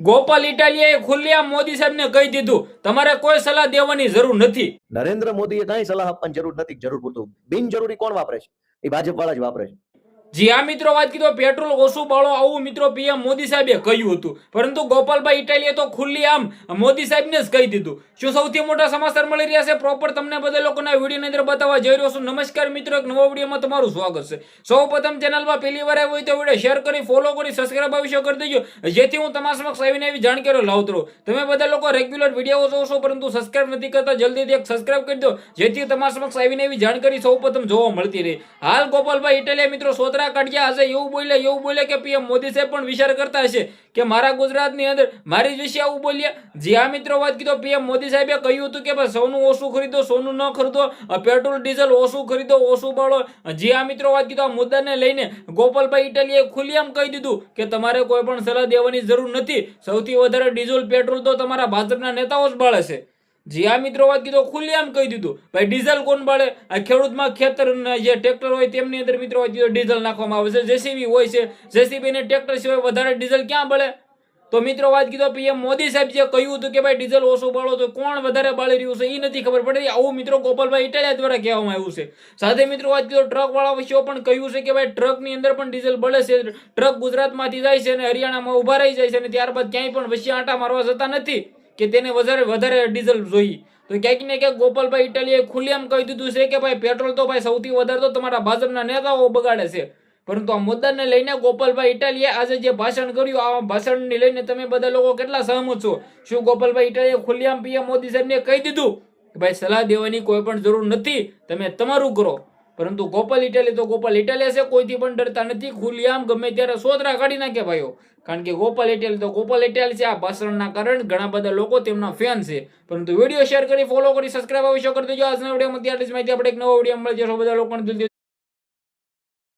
ગોપાલ ઇટાલિયાએ ખુલ્લેઆમ મોદી સાહેબને કહી દીધું તમારે કોઈ સલાહ દેવાની જરૂર નથી. નરેન્દ્ર મોદીએ કાંઈ સલાહ આપવાની જરૂર નથી. જરૂર પૂરતું બિનજરૂરી કોણ વાપરે છે? એ ભાજપ વાળા જ વાપરે છે. જી હા મિત્રો, વાત કીધો પેટ્રોલ ઓછું બાળો આવું મિત્રો પીએમ મોદી સાહેબે કહ્યું હતું, પરંતુ ગોપાલભાઈ ઇટાલિયાએ તો ખુલ્લી આમ મોદી સાહેબને જ કહી દીધું. શું સૌથી મોટા સમાચાર મળી રહ્યા છે પ્રોપર તમને બધા લોકોના વિડીયોની અંદર બતાવવા જઈ રહ્યો છું. નમસ્કાર મિત્રો, એક નવા વિડીયોમાં તમારું સ્વાગત છે. સૌપ્રથમ ચેનલમાં પહેલી વાર આવ્યો હોય તો વિડીયો શેર કરી, ફોલો કરી, સબસ્ક્રાઇબ અવશ્ય કરી દેજો, જેથી હું તમારા સમક્ષ આવીને એવી જાણકારીઓ લાવતો રહું. તમે બધા લોકો રેગ્યુલર વિડીયો જોવો છો પરંતુ સબસ્ક્રાઇબ નથી કરતા, જલ્દીથી એક સબસ્ક્રાઇબ કરી દો, જેથી તમારા સમક્ષ આવીને એવી જાણકારી સૌપ્રથમ જોવા મળતી રહે. હાલ ગોપાલભાઈ ઇટાલિયા મિત્રો સોતરા કાઢ્યા હશે, એવું બોલે કે પીએમ મોદી સાહેબ પણ વિચાર કરતા હશે કે મારા ગુજરાતની અંદર મારી જ વિશે આવું બોલ્યા. જી હા મિત્રો, વાત કીધો પીએમ મોદી સાહેબે કહ્યું હતું કે ભાઈ સોનું ઓછું ખરીદો, સોનું ન ખરીદો, પેટ્રોલ ડીઝલ ઓછું ખરીદો, ઓછું બાળો. જી હા મિત્રો, વાત કીધો આ મુદ્દાને લઈને ગોપાલભાઈ ઇટાલિયાએ ખુલ્લેઆમ કહી દીધું કે તમારે કોઈ પણ સલાહ દેવાની જરૂર નથી. સૌથી વધારે ડીઝલ પેટ્રોલ તો તમારા ભાજપના નેતાઓ જ બાળે છે. જી આ મિત્રો, વાત કીધો ખુલ્લેઆમ કહી દીધું. ભાઈ ડીઝલ કોણ બાળે? આ ખેડૂતમાં ખેતર જે ટ્રેક્ટર હોય તેમની અંદર મિત્રો વાત કીધો ડીઝલ નાખવામાં આવે છે, જેસીબી હોય છે, જેસીબી ને ટ્રેક્ટર સિવાય વધારે ડીઝલ ક્યાં બળે? તો મિત્રો વાત કીધો પીએમ મોદી સાહેબ જે કહ્યું હતું કે ભાઈ ડીઝલ ઓછું બાળો તો કોણ વધારે બાળી રહ્યું છે એ નથી ખબર પડતી. આવું મિત્રો ગોપાલભાઈ ઇટાલિયા દ્વારા કહેવામાં આવ્યું છે. સાથે મિત્રો વાત કીધો ટ્રક વાળા વિશે પણ કહ્યું છે કે ભાઈ ટ્રકની અંદર પણ ડીઝલ બળે છે. ટ્રક ગુજરાતમાંથી જાય છે અને હરિયાણામાં ઉભા રહી જાય છે અને ત્યારબાદ ક્યાંય પણ વચ્ચે આંટા મારવા જતા નથી કે તેને વધારે ડીઝલ જોઈએ. તો ક્યાંક ને ક્યાંક ગોપાલભાઈ ઇટાલિયાએ ખુલ્લેઆમ કહી દીધું છે કે ભાઈ પેટ્રોલ તો ભાઈ સૌથી વધારે તો તમારા ભાજપના નેતાઓ બગાડે છે. પરંતુ આ મુદ્દાને લઈને ગોપાલભાઈ ઇટાલિયાએ આજે જે ભાષણ કર્યું, આ ભાષણને લઈને તમે બધા લોકો કેટલા સહમત છો? શું ગોપાલભાઈ ઇટાલિયાએ ખુલ્લેઆમ પીએમ મોદી સાહેબને કહી દીધું કે ભાઈ સલાહ દેવાની કોઈ પણ જરૂર નથી, તમે તમારું કરો? પરંતુ ગોપાલ ઇટાલિયા છે, કોઈથી પણ ડરતા નથી. ખુલ્લેઆમ ગમે ત્યારે સોતરા કાઢી નાખે ભાઈઓ, કારણ કે ગોપાલ ઇટાલિયા છે. આ ભાષણના કારણે ઘણા બધા લોકો તેમના ફેન છે. પરંતુ વિડીયો શેર કરી, ફોલો કરી, સબસ્ક્રાઇબ અવશ્ય કરી દેજો. આજના વિડીયોમાં ત્યારથી જ માહિતી આપણે એક નવો વિડીયો મળી જશે બધા લોકોને.